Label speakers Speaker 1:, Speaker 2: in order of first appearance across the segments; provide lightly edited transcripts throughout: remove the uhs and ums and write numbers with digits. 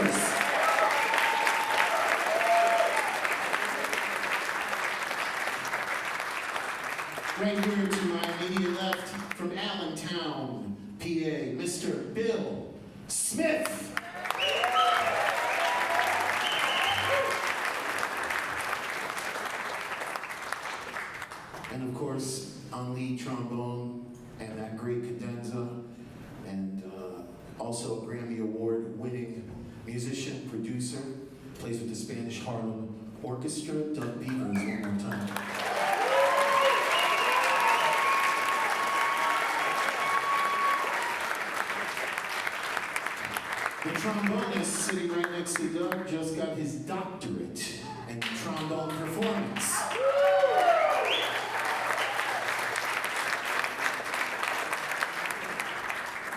Speaker 1: Beavers. Right here to my immediate left, from Allentown, PA, Mr. Bill Smith. And of course, on lead trombone, and that great cadenza, and also a Grammy Award-winning musician, producer, plays with the Spanish Harlem Orchestra, Doug Beavers, one more time. The trombonist sitting right next to Doug just got his doctorate in trombone performance.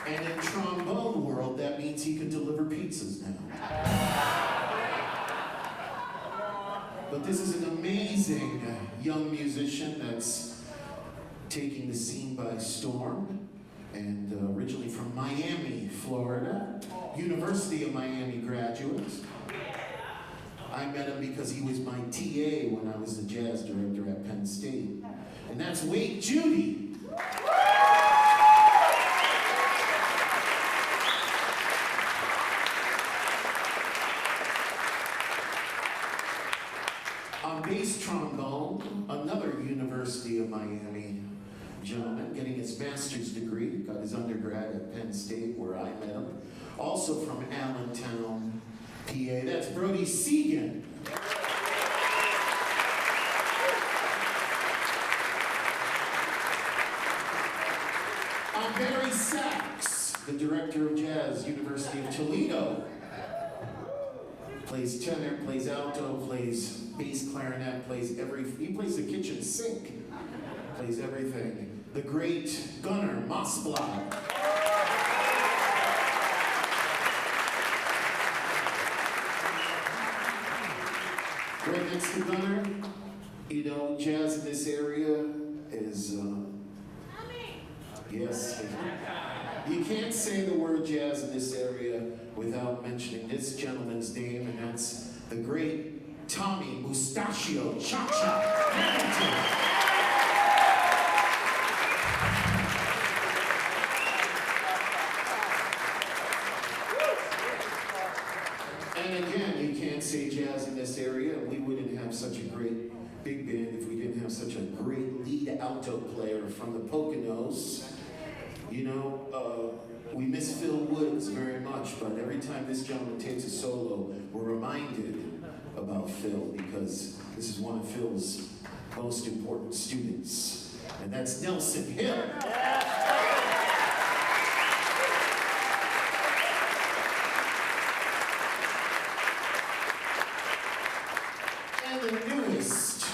Speaker 1: And in trombone world, that means he can deliver pizzas now. But this is an amazing young musician that's taking the scene by storm. And originally from Miami, Florida, University of Miami graduate. I met him because he was my TA when I was the jazz director at Penn State. And that's Judy. On bass trombone, another University of Miami gentleman getting his master's degree, got his undergrad at Penn State where I met him. Also from Allentown, PA, that's Brody Segan. I'm Barry Saxes, the director of jazz, University of Toledo. Plays tenor, plays alto, plays bass clarinet, he plays the kitchen sink, plays everything. The great Gunnar, Mossblad. Right next to Gunnar, you know, jazz in this area is, yes, you can't say the word jazz in this area without mentioning this gentleman's name, and that's the great Tommy Mustachio Cha-Cha Hamilton. And again, you can't say jazz in this area. We wouldn't have such a great big band if we didn't have such a great lead alto player from the Poconos. You know, we miss Phil Woods very much, but every time this gentleman takes a solo, we're reminded about Phil because this is one of Phil's most important students, and that's Nelson Hill. And the newest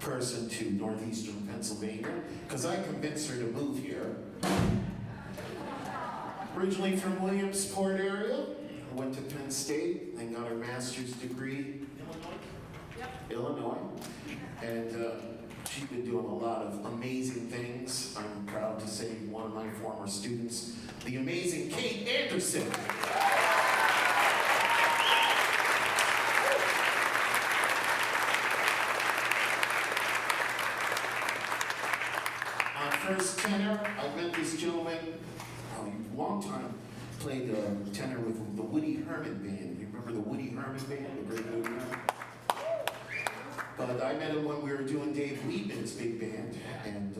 Speaker 1: person to northeastern Pennsylvania, because I convinced her to move here. Originally from Williamsport area, went to Penn State and got her master's degree. Illinois. And she's been doing a lot of amazing things. I'm proud to say one of my former students, the amazing Kate Anderson. First tenor, I met this gentleman a long time, played tenor with the Woody Herman Band. You remember the Woody Herman Band, the great Woody Herman? But I met him when we were doing Dave Liebman's big band, and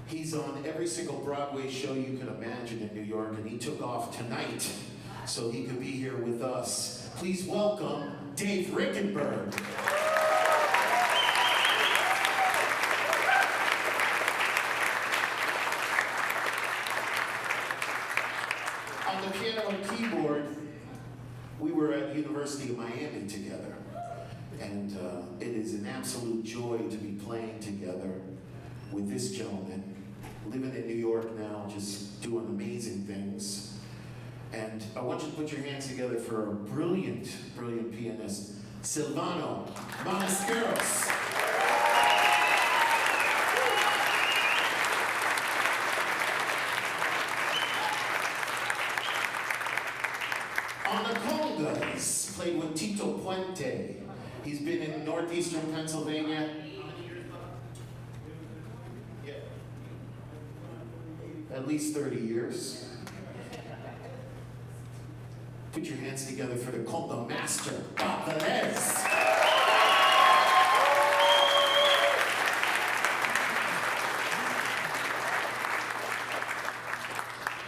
Speaker 1: he's on every single Broadway show you can imagine in New York, and he took off tonight so he could be here with us. Please welcome Dave Riekenberg. On the piano and keyboard, we were at the University of Miami together. And it is an absolute joy to be playing together with this gentleman, living in New York now, just doing amazing things. And I want you to put your hands together for a brilliant, brilliant pianist, Silvano, Monasterios. On the Congas, played with Tito Puente. He's been in northeastern Pennsylvania. Yeah. At least 30 years. Put your hands together for the Conga master, Velez.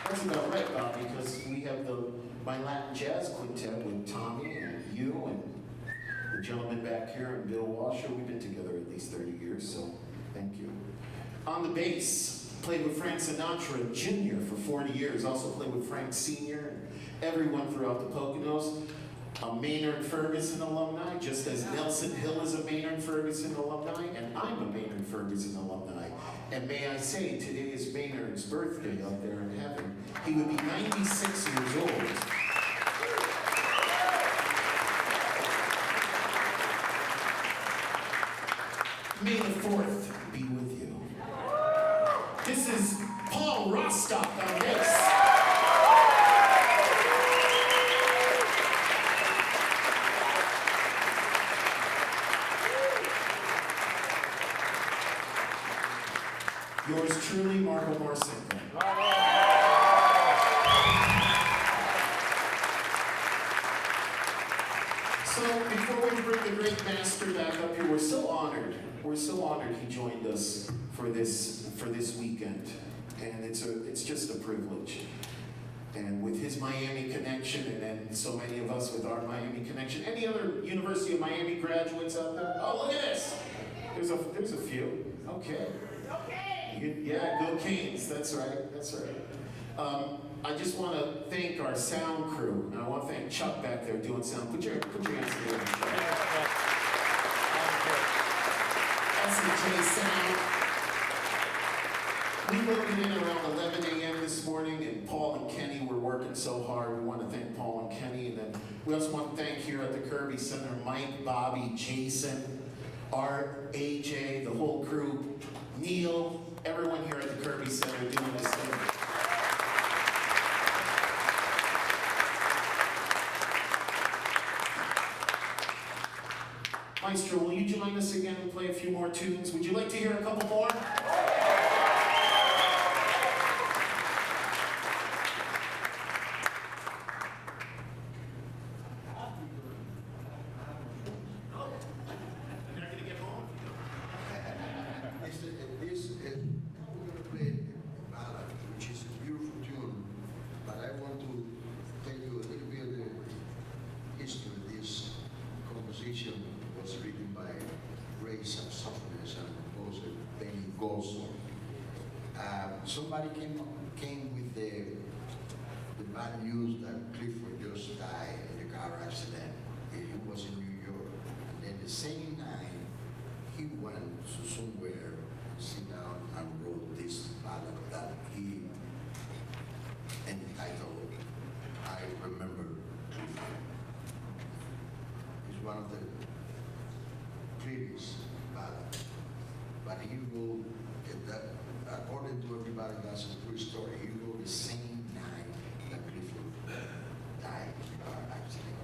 Speaker 1: That's about right, Bob, because we have my Latin jazz quintet with Tommy and you and the gentleman back here and Bill Washer. We've been together at least 30 years, so thank you. On the bass, played with Frank Sinatra Jr. for 40 years. Also played with Frank Sr. and everyone throughout the Poconos. A Maynard Ferguson alumni, just as Nelson Hill is a Maynard Ferguson alumni, and I'm a Maynard Ferguson alumni. And may I say, today is Maynard's birthday out there in heaven. He would be 96 years old. May the 4th be with you. This is Paul Rostock on bass. Yours truly, Marko Marcinko. So before we bring the great master back up here, we're so honored. We're so honored he joined us for this weekend, and it's just a privilege. And with his Miami connection, and then so many of us with our Miami connection, any other University of Miami graduates out there? Oh, look at this! There's a few. Okay. Yeah, go Canes. That's right. That's right. I just want to thank our sound crew, and I want to thank Chuck back there doing sound. Put your hands together. S&J Sound. We loaded in around 11 a.m. this morning, and Paul and Kenny were working so hard. We want to thank Paul and Kenny, and then we also want to thank here at the Kirby Center Mike, Bobby, Jason, Art, AJ, the whole crew, Neil, everyone here at the Kirby Center doing this thing. Maestro, will you join us again and play a few more tunes? Would you like to hear a couple more?
Speaker 2: Somebody came with the bad news that Clifford just died in a car accident. He was in New York. And then the same night, he went to somewhere, sit down and wrote this ballad that he entitled, I Remember Clifford. It's one of the previous ballads. But he wrote that, according to everybody, that's a true story. He wrote the same night that Clifford died in a car accident.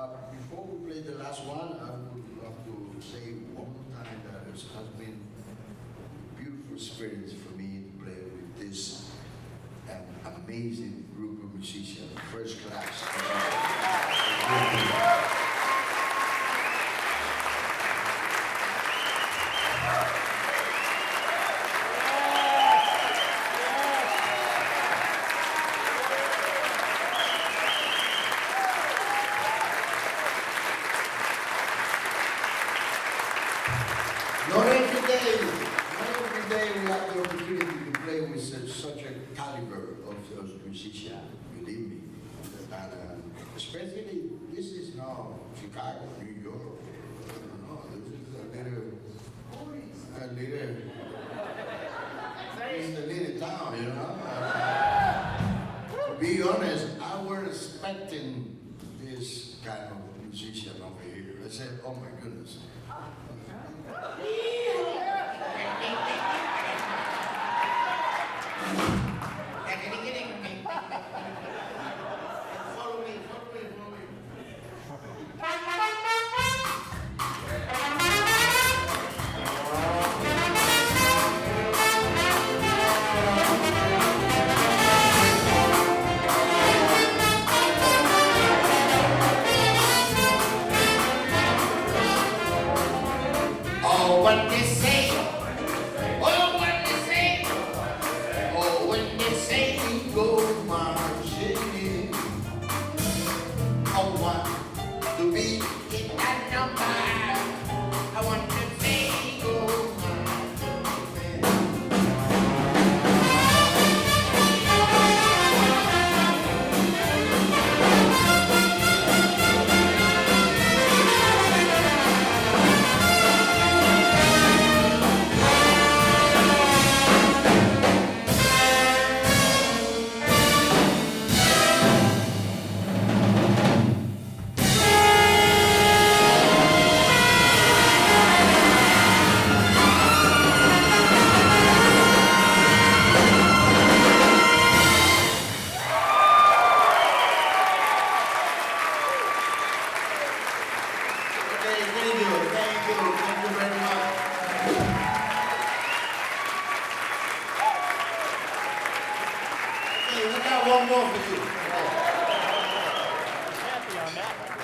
Speaker 2: Before we play the last one, I would love to say one more time that it has been a beautiful experience for me to play with this amazing group of musicians, first class. Not every day we have the opportunity to play with such a caliber of those musicians, believe me. And especially, this is not Chicago, New York. No, this is a little town, you know. To be honest, I was expecting this kind of musician over here. I said, oh my goodness.
Speaker 1: What they say, oh, what they say, oh, when they say you go marching, I want to be in that number, I want to say go one more for you.
Speaker 3: Happy on that one.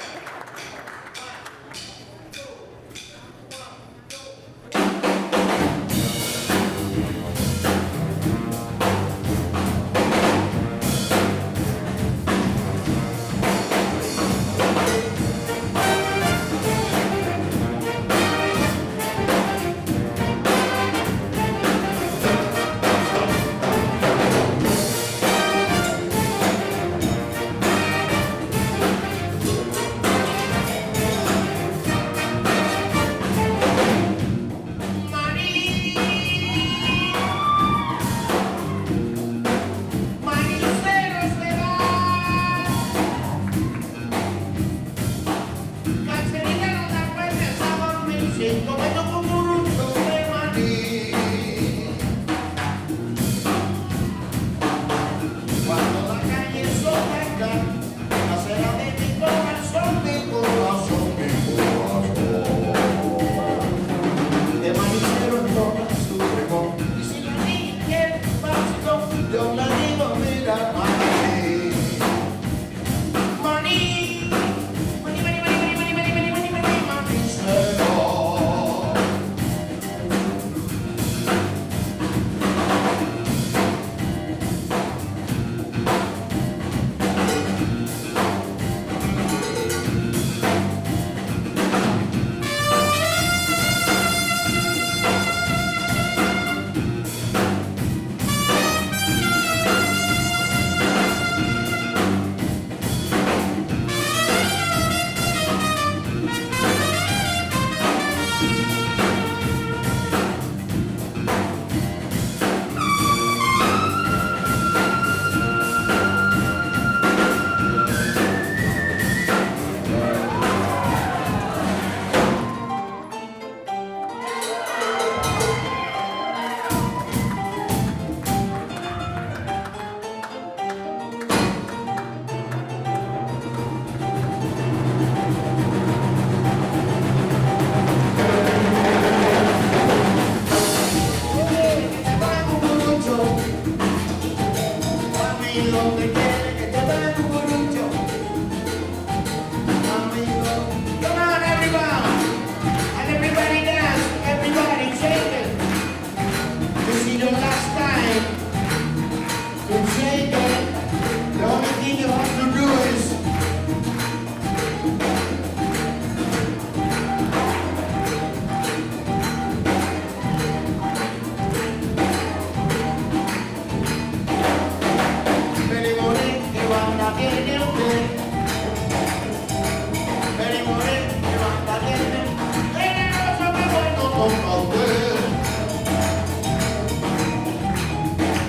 Speaker 1: of the world.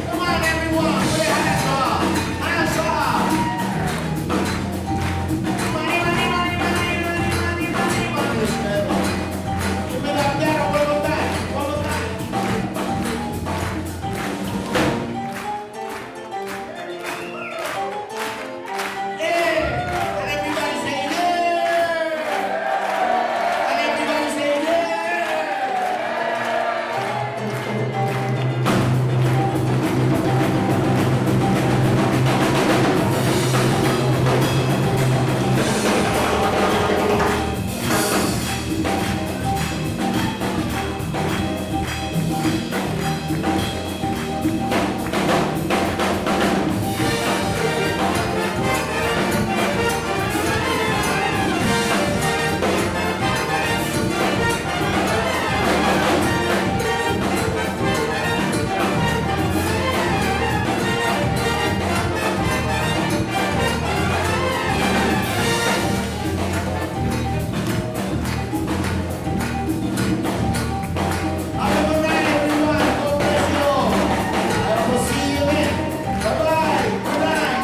Speaker 1: Come on, everyone, put your hands up. Hands up. Money, money, money, money, money, money, money, money. Give me that better, one more time, one more time. Yeah, and everybody say yeah. And everybody say yeah. Have a good night, everyone. God bless you all. I will see you then. Bye-bye. Good night.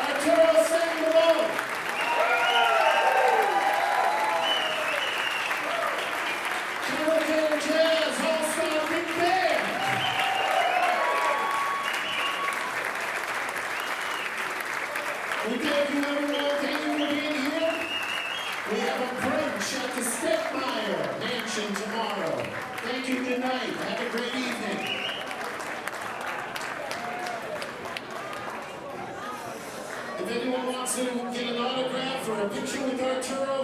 Speaker 1: Arturo Silvano. Cavalcade Jazz All-Star Big Band. We thank you, everyone. Thank you for being here. We have a brunch at the Stepmeyer Mansion tomorrow. Thank you. Good night. Have a great evening. If anyone wants to get an autograph or a picture with Arturo,